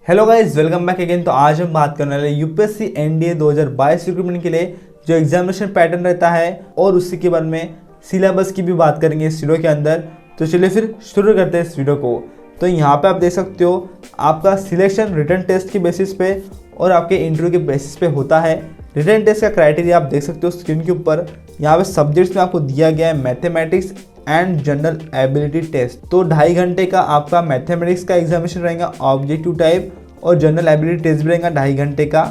Hello guys, welcome back again. तो आज हम बात करने वाले यूपीएससी एनडीए 2022 रिक्रूटमेंट के लिए जो एग्जामिनेशन पैटर्न रहता है और उसी के बारे में सिलेबस की भी बात करेंगे इस वीडियो के अंदर। तो चलिए फिर शुरू करते हैं इस वीडियो को। तो यहाँ पे आप देख सकते हो आपका सिलेक्शन रिटन टेस्ट की बेसिस पे और आपके इंटरव्यू के बेसिस पे होता है। रिटन टेस्ट का क्राइटेरिया आप देख सकते हो स्क्रीन के ऊपर। यहाँ पे सब्जेक्ट्स में आपको दिया गया है mathematics and general ability test. तो 2.5 घंटे का आपका मैथमेटिक्स का एग्जामिनेशन रहेगा ऑब्जेक्टिव टाइप, और जनरल एबिलिटी टेस्ट भी रहेगा 2.5 घंटे का।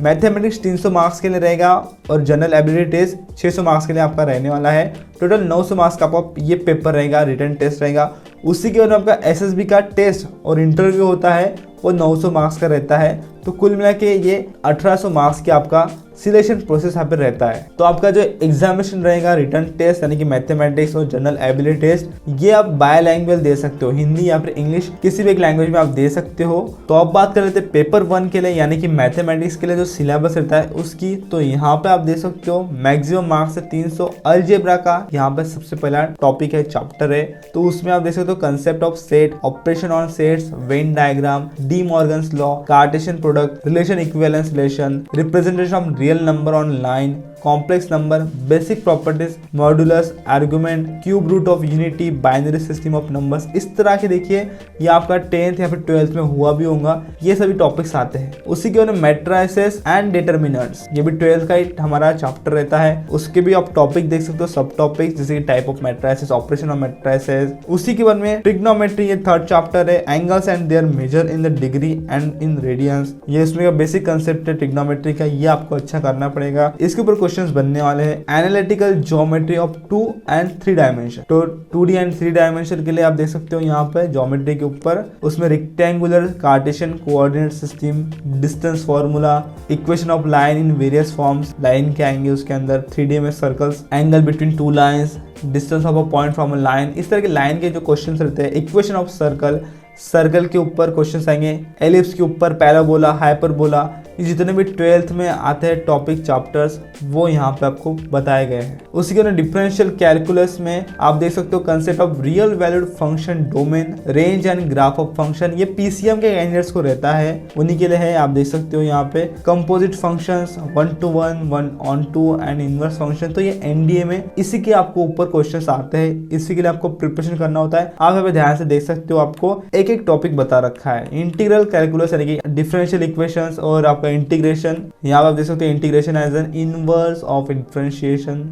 मैथमेटिक्स 300 मार्क्स के लिए रहेगा और जनरल एबिलिटी टेस्ट 600 मार्क्स के लिए आपका रहने वाला है। टोटल 900 मार्क्स का आपका ये पेपर रहेगा, रिटन टेस्ट रहेगा। उसी के बाद आपका एसएसबी का टेस्ट और इंटरव्यू होता है, वो 900 मार्क्स का रहता है। तो कुल मिला के ये 1800 मार्क्स के आपका सिलेक्शन प्रोसेस यहाँ पे रहता है। तो आपका जो एग्जामिनेशन रहेगा रिटन टेस्ट यानी कि मैथमेटिक्स और जनरल एबिलिटी टेस्ट, ये आप बाय लैंग्वेज दे सकते हो, हिंदी या फिर इंग्लिश, किसी भी एक लैंग्वेज में आप दे सकते हो। तो अब बात कर लेते हैं पेपर 1 के लिए यानी कि मैथमेटिक्स के लिए जो सिलेबस रहता है उसकी। तो यहाँ पे आप दे सकते हो मैक्सिमम मार्क्स है 300। अलजेब्रा का यहाँ पे सबसे पहला टॉपिक है, चैप्टर है। तो उसमें आप देख सकते हो concept of set, operation on sets, Venn diagram, De Morgan's law, Cartesian product, relation equivalence relation, representation of real number on line, complex number, basic properties, modulus, argument, cube root of unity, binary system of numbers. इस तरह के देखिए ये आपका 10th या फिर 12th में हुआ भी होगा, ये सभी टॉपिक्स आते हैं। उसी के बाद मैट्राइसेस एंड डिटर्मिनेंट्स, ये भी 12th का ही हमारा चैप्टर रहता है। उसके भी आप टॉपिक देख सकते हो, सब टॉपिक्स जैसे कि type of matrices, operation of matrices. उसी के बाद में ट्रिग्नोमेट्री, ये 3rd चैप्टर है। Angles and their measure in the degree and in radians, ये इसमें का बेसिक कंसेप्ट है ट्रिग्नोमेट्री का, ये आपको अच्छा करना पड़ेगा। इसके ऊपर क्वेश्चंस बनने वाले हैं। Analytical geometry of 2 and 3 dimension, तो 2D एंड 3 डायमेंशन के लिए आप देख सकते हो यहाँ पे ज्योमेट्री के ऊपर, उसमें rectangular, Cartesian coordinate system, distance formula, equation of line in various forms, line के आएंगे उसके अंदर, 3D में circles, angle between 2 lines, distance of a point from a line. इस तरह के लाइन के जो क्वेश्चंस रहते हैं। इक्वेशन ऑफ सर्कल, सर्कल के ऊपर क्वेश्चंस आएंगे, एलिप्स के ऊपर, पैराबोला, हाइपरबोला, ये जितने भी 12th में आते हैं टॉपिक चैप्टर्स वो यहाँ पे आपको बताए गए हैं। उसी के बाद डिफरेंशियल कैलकुलस में आप देख सकते हो concept of real valued function domain, range and graph of function, ये पीसीएम के कैंडिडेट्स को रहता है, उन्हीं के लिए है। आप देख सकते हो यहाँ पे composite functions, 1-to-1, 1-on-2 and inverse function. तो ये एनडीए में इसी के आपको ऊपर क्वेश्चंस आते हैं, इसी के लिए आपको प्रिपरेशन करना होता है। आप यहाँ पे ध्यान से देख सकते हो, आपको एक एक टॉपिक बता रखा है। इंटीग्रल कैलकुलस यानी कि डिफरेंशियल इक्वेशंस और आपका इंटीग्रेशन, यहाँ आप देख सकते हो integration as an inverse of differentiation,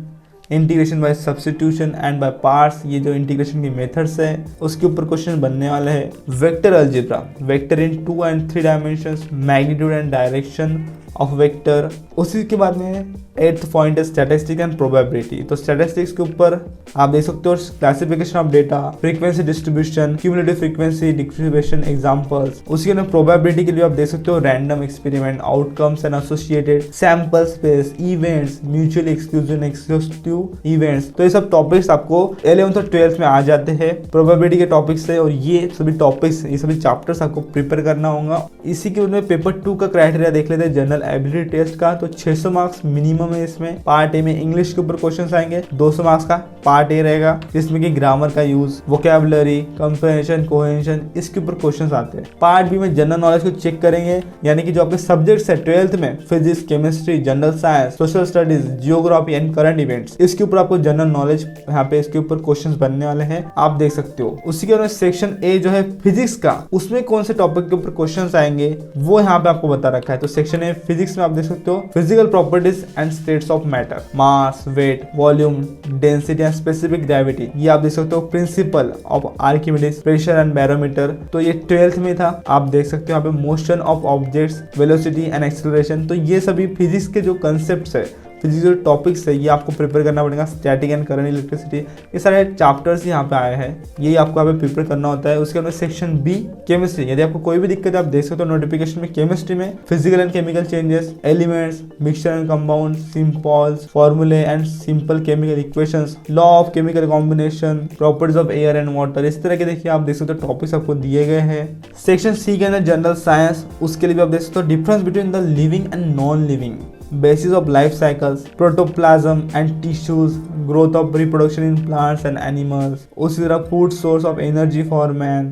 integration by substitution and by parts, ये जो इंटीग्रेशन की मेथड्स है उसके ऊपर क्वेश्चन बनने वाले हैं। Vector algebra, vector in 2 and 3 dimensions, magnitude and direction of vector. उसी के बाद में 8th पॉइंट है स्टैटिस्टिक्स एंड प्रोबेबिलिटी। तो स्टैटिस्टिक्स के ऊपर आप देख सकते हो classification of data, frequency distribution, cumulative frequency distribution examples. उसी के अंदर प्रोबेबिलिटी के लिए आप देख सकते हो random experiment, outcomes and associated, sample space, events, mutually exclusive exclusive events. तो ये सब टॉपिक्स आपको 11th और 12th में आ जाते हैं प्रोबेबिलिटी के टॉपिक्स से, और ये सभी टॉपिक्स, ये सभी चैप्टर्स आपको प्रिपेयर करना होगा। इसी के बाद पेपर 2 का क्राइटेरिया देख लेते हैं जनरल एबिलिटी टेस्ट का। तो 600 मार्क्स मिनिमम है इसमें। पार्ट ए में इंग्लिश के ऊपर क्वेश्चंस आएंगे, 200 मार्क्स का पार्ट ए रहेगा, जिसमें कि ग्रामर का यूज, वोकैबुलरी, कंप्रेहेंशन, कोहेंशन, इसके ऊपर क्वेश्चंस आते हैं। पार्ट बी में जनरल नॉलेज को चेक करेंगे, यानी कि जो आपके सब्जेक्ट्स है 12th में, physics, chemistry, general science, social studies, geography and current events, इसके ऊपर आपको जनरल नॉलेज यहाँ पे इसके ऊपर क्वेश्चंस बनने वाले हैं, आप देख सकते हो। उसी के बाद सेक्शन ए जो है फिजिक्स का, उसमें कौन से टॉपिक के ऊपर क्वेश्चंस आएंगे वो यहाँ पे आपको बता रखा है। तो सेक्शन ए फिजिक्स में आप देख सकते हो physical properties and states of matter, mass, weight, volume, density and specific gravity, ये आप देख सकते हो principle of Archimedes, pressure and barometer, तो ये 12th में था। आप देख सकते हो यहाँ पे motion of objects, velocity and acceleration. तो ये सभी फिजिक्स के जो कंसेप्ट्स है, फिजिकल टॉपिक्स है, ये आपको प्रिपेयर करना पड़ेगा। स्टैटिक एंड करंट इलेक्ट्रिसिटी, ये सारे चैप्टर्स यहाँ पे आए हैं, ये आपको यहाँ पे प्रिपेयर करना होता है। उसके अंदर सेक्शन बी केमिस्ट्री, यदि आपको कोई भी दिक्कत है आप देख सकते हो नोटिफिकेशन में। केमिस्ट्री में physical and chemical changes, elements, mixture and compound, symbols, formulae and simple chemical equations, law of chemical combination, properties of air and water, इस तरह के देखिए आप देख सकते हो टॉपिक्स आपको दिए गए हैं। सेक्शन सी के अंदर जनरल साइंस, उसके लिए भी आप देख सकते हो difference between the living and non living, basis of life cycles, protoplasm and tissues, growth of reproduction in plants and animals, उसी तरह food source of energy for man,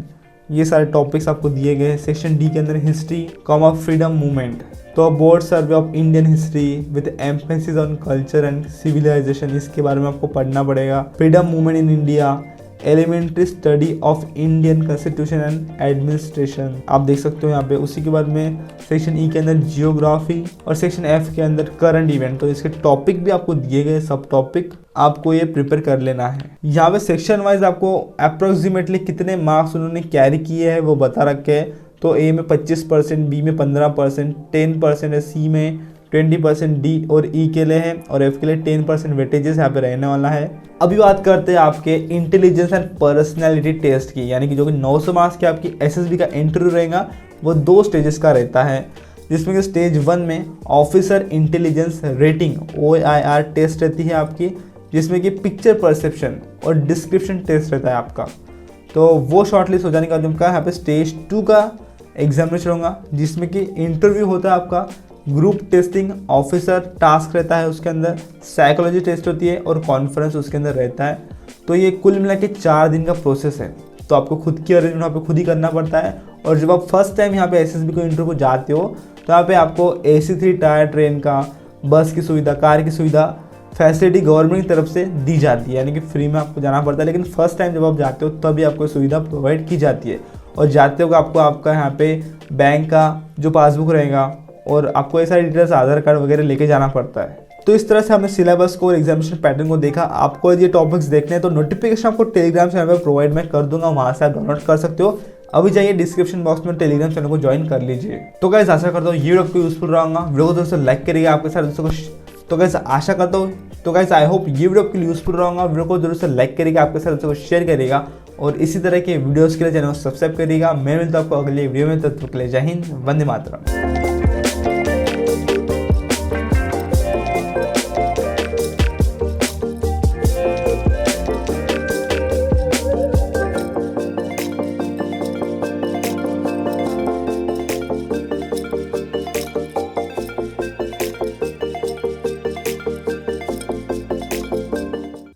ये सारे टॉपिक्स आपको दिए गए हैं। सेक्शन डी के अंदर हिस्ट्री, फ्रीडम मूवमेंट, तो broad survey of Indian history with emphasis on culture and civilisation, इसके बारे में आपको पढ़ना पड़ेगा। Freedom movement in India, elementary study of Indian constitution and administration, आप देख सकते हो यहाँ पे। उसी के बाद में सेक्शन ई के अंदर जियोग्राफी और सेक्शन एफ के अंदर करंट इवेंट, तो इसके टॉपिक भी आपको दिए गए, सब टॉपिक आपको ये प्रिपेयर कर लेना है। यहाँ पे सेक्शन वाइज आपको अप्रोक्सीमेटली कितने मार्क्स उन्होंने कैरी किए हैं वो बता रखे हैं। तो ए में 25%, बी में 15%, 10% है, सी में 20%, डी और ई के लिए है, और एफ के लिए 10% वेटेजेस यहाँ पे रहने वाला है। अभी बात करते हैं आपके इंटेलिजेंस एंड पर्सनैलिटी टेस्ट की, यानी कि जो कि 900 मार्क्स की आपकी एसएसबी का इंटरव्यू रहेगा वो 2 स्टेजेस का रहता है, जिसमें कि स्टेज 1 में officer intelligence rating OIR test रहती है आपकी, जिसमें कि पिक्चर परसेप्शन और डिस्क्रिप्शन टेस्ट रहता है आपका। तो वो शॉर्टलिस्ट हो जाने के बाद उनका यहाँ पे स्टेज 2 का एग्जामिनेशन होगा, जिसमें कि इंटरव्यू होता है आपका, ग्रुप टेस्टिंग, ऑफिसर टास्क रहता है उसके अंदर, साइकोलॉजी टेस्ट होती है और कॉन्फ्रेंस उसके अंदर रहता है। तो ये कुल मिला के 4 दिन का प्रोसेस है। तो आपको खुद की अरेंजमेंट यहाँ पे खुद ही करना पड़ता है। और जब आप फर्स्ट टाइम यहाँ पे एसएसबी को इंटरव्यू को जाते हो तो यहाँ पे आपको AC3 टायर ट्रेन का, बस की सुविधा, कार की सुविधा फैसिलिटी गवर्नमेंट की तरफ से दी जाती है, यानी कि फ्री में आपको जाना पड़ता है। लेकिन फर्स्ट टाइम जब आप जाते हो तभी आपको सुविधा प्रोवाइड की जाती है। और जाते हो आपको आपका यहाँ पे बैंक का जो पासबुक रहेगा और आपको ये सारी डिटेल्स, आधार कार्ड वगैरह लेके जाना पड़ता है। तो इस तरह से हमने सिलेबस को और एग्जामिनेशन पैटर्न को देखा। आपको ये टॉपिक्स देखने हैं तो नोटिफिकेशन आपको टेलीग्राम चैनल पर प्रोवाइड मैं कर दूंगा, वहाँ से आप डाउनलोड कर सकते हो। अभी जाइए डिस्क्रिप्शन बॉक्स में टेलीग्राम चैनल को ज्वाइन कर लीजिए। तो गाइस आशा करता हूँ ये वीडियो आपको यूजफुल रहूँगा। वीडियो को दोस्तों लाइक करिएगा आपके साथ दोस्तों को। तो गाइस आशा करता हूँ, तो गाइस आई होप ये वीडियो आपके लिए यूजफुल रहूँगा। वीडियो को जरूर से लाइक करिएगा, आपके साथ दोस्तों को शेयर करिएगा और इसी तरह के वीडियोस के लिए चैनल को सब्सक्राइब करिएगा। मैं मिलता हूँ आपको अगले वीडियो में, तब तक के लिए जय हिंद, वंदे मातरम।